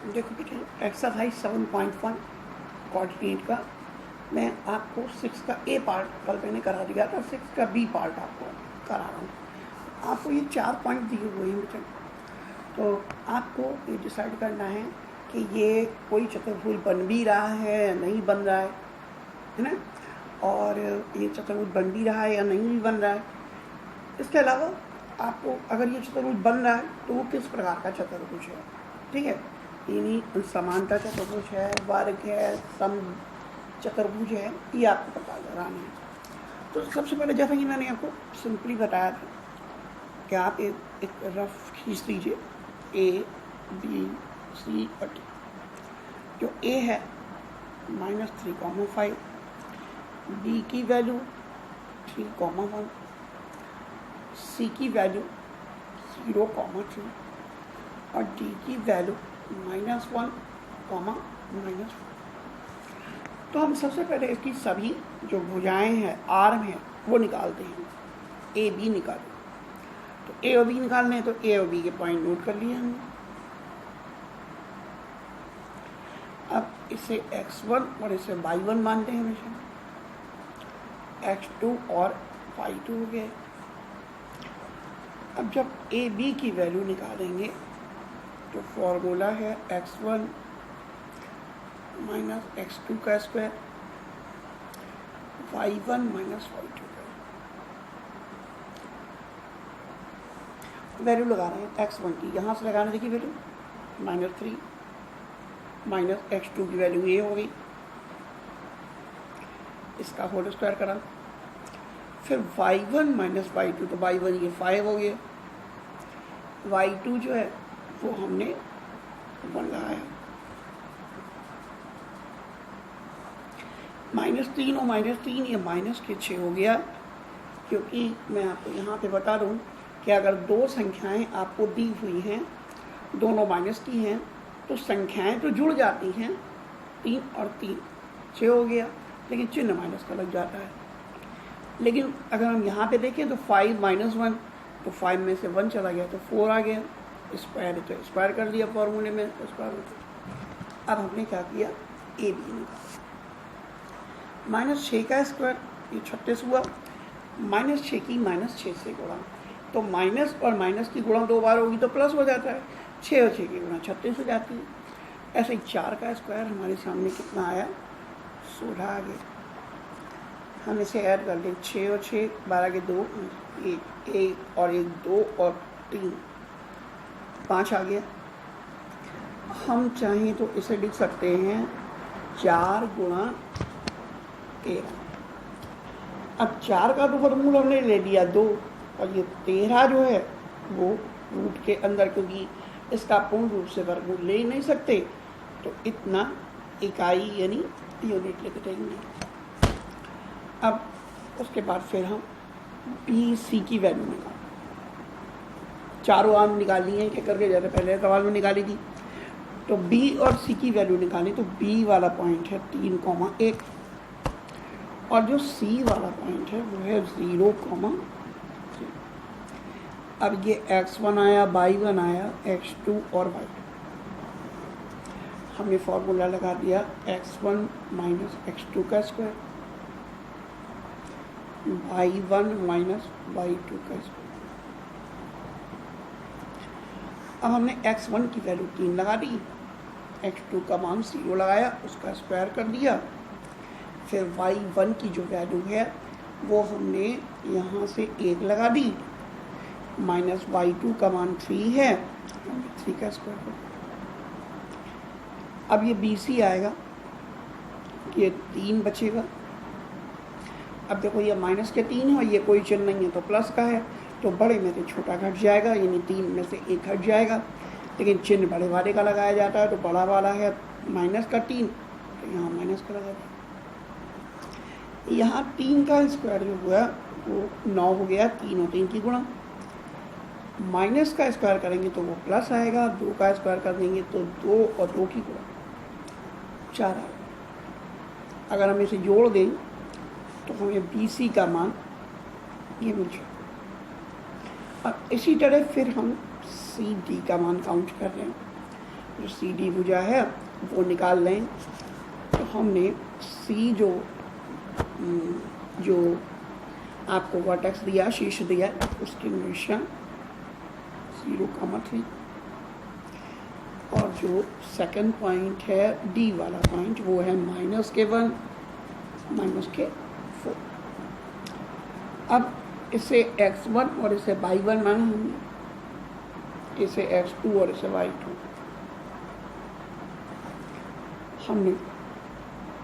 देखो बेटे, exercise 7.1 coordinate का मैं आपको 6 का ए पार्ट कल मैंने करा दिया था, 6 का बी पार्ट आपको करा रहा हूँ। आपको ये 4 पॉइंट दिए हुए हैं बेटे, तो आपको ये डिसाइड करना है कि ये कोई चतुर्भुज बन भी रहा है या नहीं बन रहा है ना, और ये चतुर्भुज बन भी रहा है या नहीं भी बन रहा है। इसके अलावा आपको अगर ये चतुर्भुज बन रहा है तो वो किस प्रकार का चतुर्भुज है, ठीक है, यानी समानता चतुर्भुज है, वर्ग है, सम चतुर्भुज है, ये आपको पता लगाना है। तो सबसे पहले जैसा कि मैंने आपको सिंपली बताया था कि आप एक रफ खींच दीजिए ए बी सी और डी। जो ए है -3,5, बी की वैल्यू 3,1, सी की वैल्यू 0,2 और डी की वैल्यू -1, -1। तो हम सबसे पहले इसकी सभी जो भुजाएं हैं, आर्म हैं, वो निकालते हैं। ए बी निकालें, तो ए और बी निकालने हैं, तो ए और बी के पॉइंट नोट कर लिए हमने। अब इसे x1 और इसे y1 मानते हैं हमेशा, x2 और y2 हो गए। अब जब ए बी की वैल्यू निकालेंगे तो फॉर्मूला है x1 - x2 का स्क्वायर, y1 - y2 का। वैल्यू लगा रहे हैं x1 की, यहाँ से लगाने देखिए वैल्यू -3 - x2 की वैल्यू ये हो गई, इसका होल स्क्वायर करा। फिर y1 - y2, तो y1 ये 5 हो गया, y2 जो है वो हमने 1 लगाया। -3 और -3 ये -6 हो गया, क्योंकि मैं आपको यहाँ पे बता दूँ कि अगर दो संख्याएं आपको दी हुई हैं, दोनों माइनस की हैं, तो संख्याएं तो जुड़ जाती हैं, 3 और 3 6 हो गया, लेकिन चिन्ह माइनस का लग जाता है। लेकिन अगर हम यहाँ पे देखें तो 5 - 1, तो 5 में से 1 चला गया तो 4 आ गया, स्क्वायर तो स्क्वायर कर दिया फॉर्मूले में स्क्वायर। अब हमने क्या किया, ए बी निकाला। -6 का स्क्वायर ये 36 हुआ, -6 की -6 से गुणा, तो माइनस और माइनस की गुणा 2 बार होगी तो प्लस हो जाता है, 6 और 6 की गुणा 36 हो जाती है। ऐसे ही 4 का स्क्वायर हमारे सामने कितना आया, 16 आ गया। हम इसे ऐड कर लें, 6 और 6 12 के 2, 1 और 1 2 और 3 5 आ गया। हम चाहें तो इसे लिख सकते हैं 4 गुणा 13। अब 4 का तो वर्गमूल हमने ले लिया 2, और ये 13 जो है वो रूट के अंदर, क्योंकि इसका पूर्ण रूप से वर्गमूल ले ही नहीं सकते, तो इतना इकाई यानी यूनिट लिख देंगे। अब उसके बाद फिर हम बी सी की वैल्यू निकाल, चारों आर्म निकाली हैं कि करके, जैसे पहले सवाल में निकाली थी। तो बी और सी की वैल्यू निकाली, तो बी वाला पॉइंट है 3,1 और जो सी वाला पॉइंट है वो है 0,3। अब ये x1 आया, y1 आया, x2 और y2। हमने फॉर्मूला लगा दिया x1 - x2 का स्क्वायर, y1 - y2 का स्क्वायर। अब हमने x1 की वैल्यू 3 लगा दी, x2 का मान 0 लगाया, उसका स्क्वायर कर दिया। फिर y1 की जो वैल्यू है वो हमने यहाँ से 1 लगा दी, -y2 का मान 3 है, हमने 3 का स्क्वायर कर दिया। अब ये BC आएगा, ये 3 बचेगा। अब देखो ये -3 है और ये कोई चिन्ह नहीं है तो प्लस का है, तो बड़े में से छोटा घट जाएगा, यानी 3 में से 1 घट जाएगा, लेकिन चिन्ह बड़े वाले का लगाया जाता है, तो बड़ा वाला है -3, तो यहाँ माइनस का लगा दिया। यहाँ 3 का स्क्वायर जो हुआ वो 9 हो गया, 3 और 3 की गुणा। माइनस का स्क्वायर करेंगे तो वो प्लस आएगा, 2 का स्क्वायर कर देंगे तो 2 और 2 की गुणा 4 आएगा। अगर हम इसे जोड़ दें तो हमें BC का मान ये मिल जाएगा। अब इसी तरह फिर हम CD का मान काउंट कर रहे हैं। जो सी डी भुजा है वो निकाल लें। तो हमने सी जो आपको वर्टेक्स दिया, शीर्ष दिया, उसकी निशान 0,3 और जो सेकंड पॉइंट है डी वाला पॉइंट वो है -1 -4। अब इसे x1 और इसे y1 माना हमने, इसे x2 और इसे y2। हमने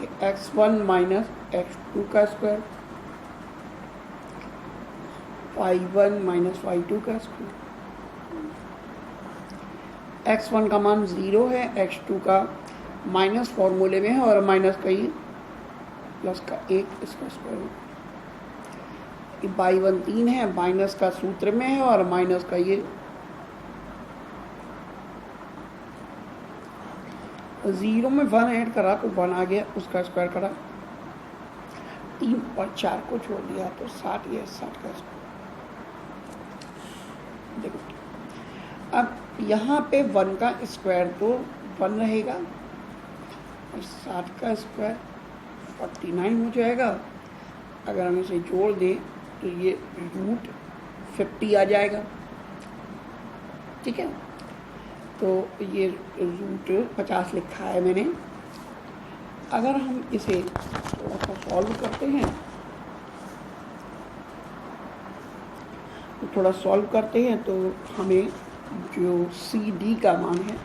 ये x1 माइनस x2 का स्क्वायर, y1 माइनस y2 का स्क्वायर। x1 का मान 0 है, x2 का माइनस फॉर्मूले में है और माइनस का ही प्लस का 1 इसका स्क्वायर। y1 3 है, माइनस का सूत्र में है और माइनस का ये 0 में 1 ऐड करा तो 1 आ गया, उसका स्क्वायर करा, 3 और 4 को छोड़ दिया तो 60 है, 60 का स्क्वायर। देखो अब यहाँ पे 1 का स्क्वायर तो 1 रहेगा और 60 का स्क्वायर 49 हो जाएगा। अगर हम इसे जोड़ दें तो ये √50 आ जाएगा। ठीक है, तो ये √50 लिखा है मैंने। अगर हम इसे थोड़ा सा सॉल्व करते हैं तो हमें जो सी डी का मान है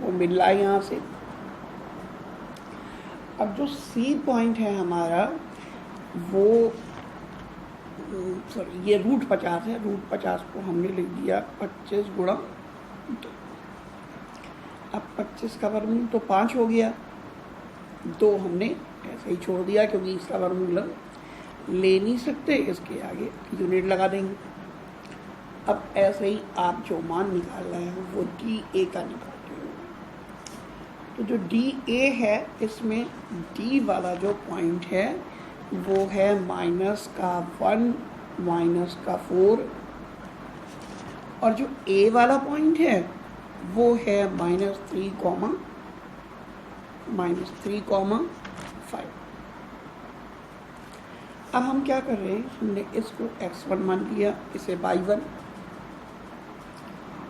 वो मिल रहा है यहाँ से। अब जो सी पॉइंट है हमारा वो ये √50 है, √50 को हमने लिख दिया 25 गुणा 2। अब 25 का वर्गमूल तो 5 हो गया, 2 हमने ऐसे ही छोड़ दिया क्योंकि इसका वर्गमूल ले नहीं सकते, इसके आगे यूनिट लगा देंगे। अब ऐसे ही आप जो मान निकाल रहे हैं वो DA का निकालते हो। तो जो DA है इसमें D वाला जो पॉइंट है वो है -1 -4 और जो A वाला पॉइंट है वो है -3,5। अब हम क्या कर रहे हैं, हमने इसको x1 मान लिया, इसे y1,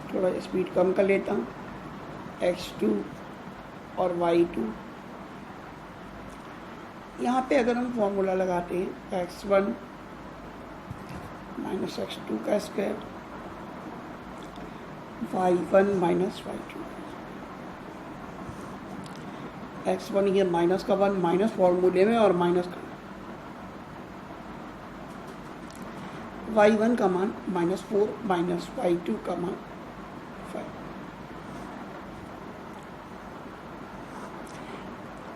थोड़ा स्पीड कम कर लेता हूँ, x2 और y2। यहाँ पे अगर हम फॉर्मूला लगाते हैं x1 माइनस x2 का square, y1 minus y2, x1 ये माइनस का 1 माइनस फॉर्मूले में और माइनस का y1 का मान -4 माइनस y2 का मान 5।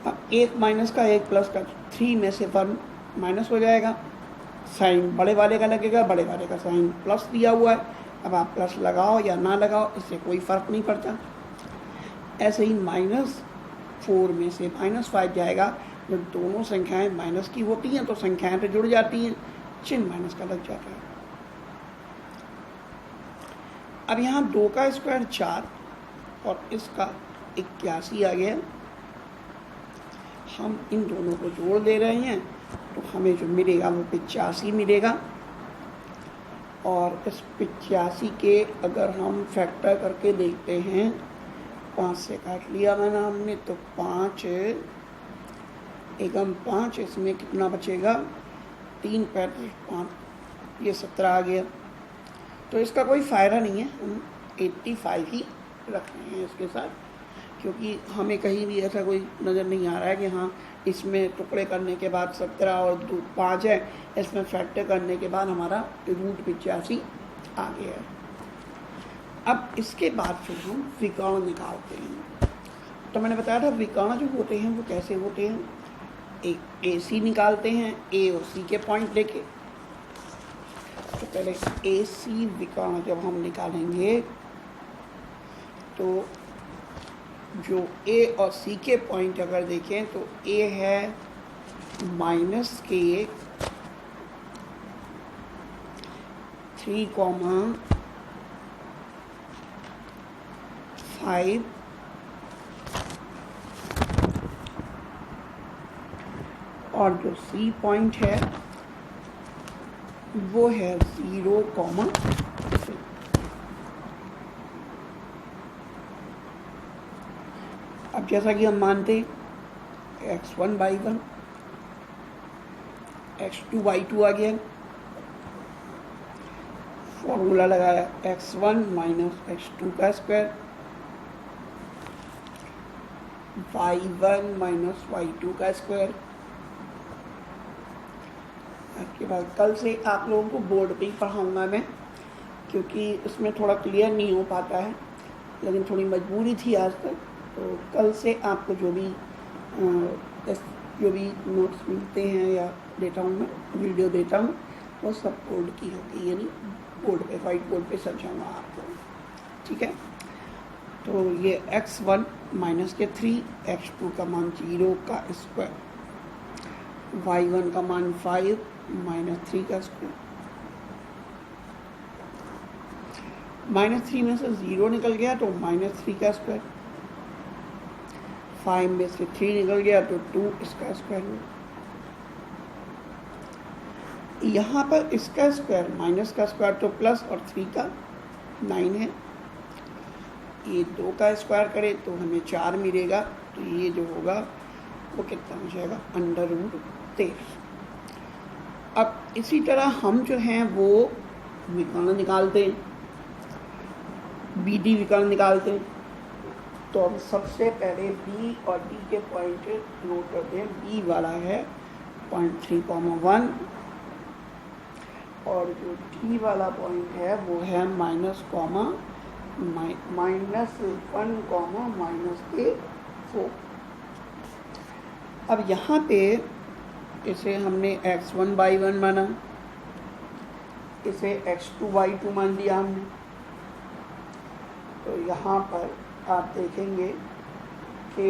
अब 1 माइनस का 1 प्लस का 3 में से 1 माइनस हो जाएगा, साइन बड़े वाले का लगेगा, बड़े वाले का साइन प्लस दिया हुआ है। अब आप प्लस लगाओ या ना लगाओ इससे कोई फ़र्क नहीं पड़ता। ऐसे ही -4 में से -5 जाएगा। जब दोनों संख्याएं माइनस की होती हैं तो संख्याएं तो जुड़ जाती हैं, चिन्ह माइनस का लग जाता है। अब यहाँ 2 का स्क्वायर 4 और इसका 81 आ गया। हम इन दोनों को जोड़ दे रहे हैं तो हमें जो मिलेगा वो 85 मिलेगा। और इस 85 के अगर हम फैक्टर करके देखते हैं, 5 से काट लिया मैंने हमने, तो 5 एकम 5, इसमें कितना बचेगा 3 पैंतीस 5, ये 17 आ गया। तो इसका कोई फ़ायदा नहीं है, हम 85 ही रख रहे हैं इसके साथ, क्योंकि हमें कहीं भी ऐसा कोई नज़र नहीं आ रहा है कि हाँ इसमें टुकड़े करने के बाद 17 और 5 है, इसमें फैक्टर करने के बाद हमारा √85 आ गया है। अब इसके बाद फिर हम विकर्ण निकालते हैं। तो मैंने बताया था विकर्ण जो होते हैं वो कैसे होते हैं। एक AC निकालते हैं, A और C के पॉइंट लेके। तो पहले AC विकर्ण जब हम निकालेंगे तो जो A और C के पॉइंट अगर देखें तो A है -k 3, 5 और जो C पॉइंट है वो है 0,3। अब जैसा कि हम मानते हैं x1 y1 x2 y2 आ गया, फॉर्मूला लगाया x1 माइनस x2 का स्क्वायर y1 माइनस y2 का स्क्वायर। उसके बाद कल से आप लोगों को बोर्ड पे ही पढ़ाऊँगा मैं, क्योंकि उसमें थोड़ा क्लियर नहीं हो पाता है, लेकिन थोड़ी मजबूरी थी आज तक। तो कल से आपको जो भी नोट्स मिलते हैं या देता हूँ मैं, वीडियो देता हूँ, वो सब बोर्ड की होगी, यानी बोर्ड पे, वाइट बोर्ड पे समझाऊँगा आपको, ठीक है। तो ये x1 माइनस के 3, x2 का मान 0 का स्क्वायर, y1 का मान 5 माइनस 3 का स्क्वायर। -3 में से 0 निकल गया तो -3 का स्क्वायर, 5 में से 3 निकल गया तो 2 इसका स्क्वायर हुआ। यहाँ पर इसका स्क्वायर माइनस का स्क्वायर तो प्लस और 3 का 9 है, ये 2 का स्क्वायर करें तो हमें 4 मिलेगा, तो ये जो होगा वो कितना हो जाएगा √13। अब इसी तरह हम जो हैं वो विकर्ण निकालते हैं, BD विकर्ण निकालते हैं। तो हम सबसे पहले B और D के पॉइंट नोट करते हैं। B वाला है 0.3,1 और जो D वाला पॉइंट है वो है -1, -4। अब यहाँ पे इसे हमने x1 y1 माना, इसे x2 y2 मान लिया हमने। तो यहाँ पर आप देखेंगे कि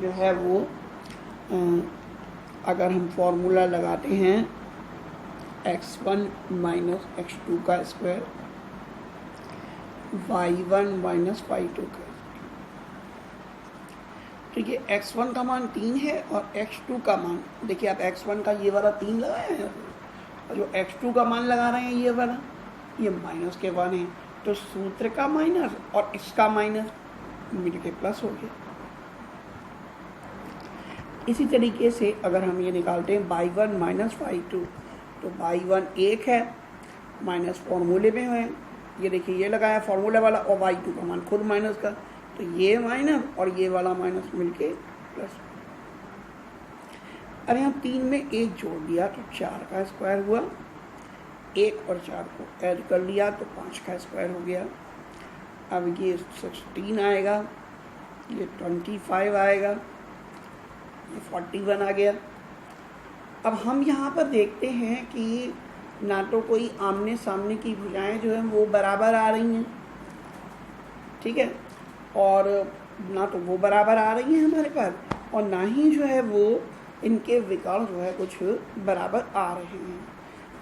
जो है वो अगर हम फॉर्मूला लगाते हैं x1 माइनस x2 का स्क्वायर, y1 माइनस y2 का, तो ये x1 का मान 3 है और x2 का मान, देखिए आप x1 का ये वाला 3 लगाया है और जो x2 का मान लगा रहे हैं ये वाला, ये माइनस के 1 है, तो सूत्र का माइनस और इसका माइनस मिल के प्लस हो गया। इसी तरीके से अगर हम ये निकालते हैं y1 माइनस y2, तो y1 1 है, माइनस फॉर्मूले में है, ये देखिए ये लगाया फॉर्मूले वाला, और y2 का मान खुद माइनस का, तो ये माइनस और ये वाला माइनस मिलके प्लस। अब यहाँ 3 में 1 जोड़ दिया तो 4 का स्क्वायर हुआ, 1 और 4 को ऐड कर लिया तो 5 का स्क्वायर हो गया। अब ये 16 आएगा, ये 25 आएगा, ये 41 आ गया। अब हम यहाँ पर देखते हैं कि ना तो कोई आमने सामने की भुजाएं जो हैं वो बराबर आ रही हैं, ठीक है, और ना तो वो बराबर आ रही हैं हमारे पास, और ना ही जो है वो इनके विकर्ण जो है कुछ बराबर आ रहे हैं।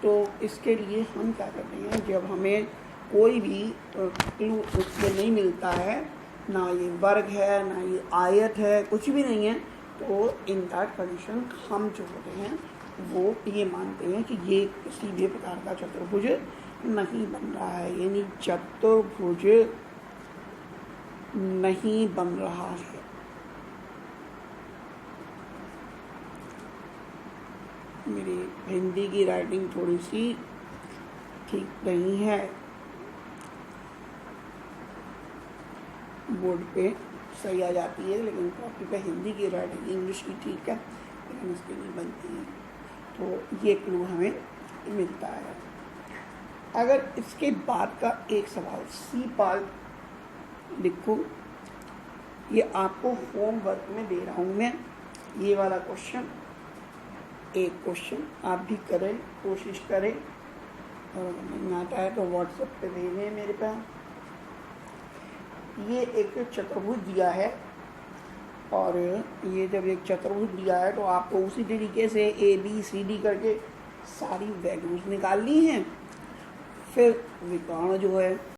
तो इसके लिए हम क्या करते हैं, जब हमें कोई भी क्लू उसमें नहीं मिलता है, ना ये वर्ग है ना ये आयत है, कुछ भी नहीं है, तो इन दैट कंडीशन हम जो होते हैं वो ये मानते हैं कि ये किसी भी प्रकार का चतुर्भुज नहीं बन रहा है, यानी चतुर्भुज नहीं बन रहा है। मेरी हिंदी की राइटिंग थोड़ी सी ठीक नहीं है, बोर्ड पे सही आ जाती है, लेकिन कॉपी पे हिंदी की राइटिंग, इंग्लिश की ठीक है, लेकिन इसकी नहीं बनती है। तो ये क्लू हमें मिलता है। अगर इसके बाद का एक सवाल सी पार्ट लिखो, ये आपको होमवर्क में दे रहा हूँ मैं, ये वाला क्वेश्चन, एक क्वेश्चन आप भी करें, कोशिश करें, और अगर नहीं आता है तो व्हाट्सएप पे भेजें मेरे पास। ये एक चतुर्भुज दिया है, और ये जब एक चतुर्भुज दिया है तो आपको उसी तरीके से ABCD करके सारी वैल्यूज निकालनी हैं, फिर विकर्ण जो है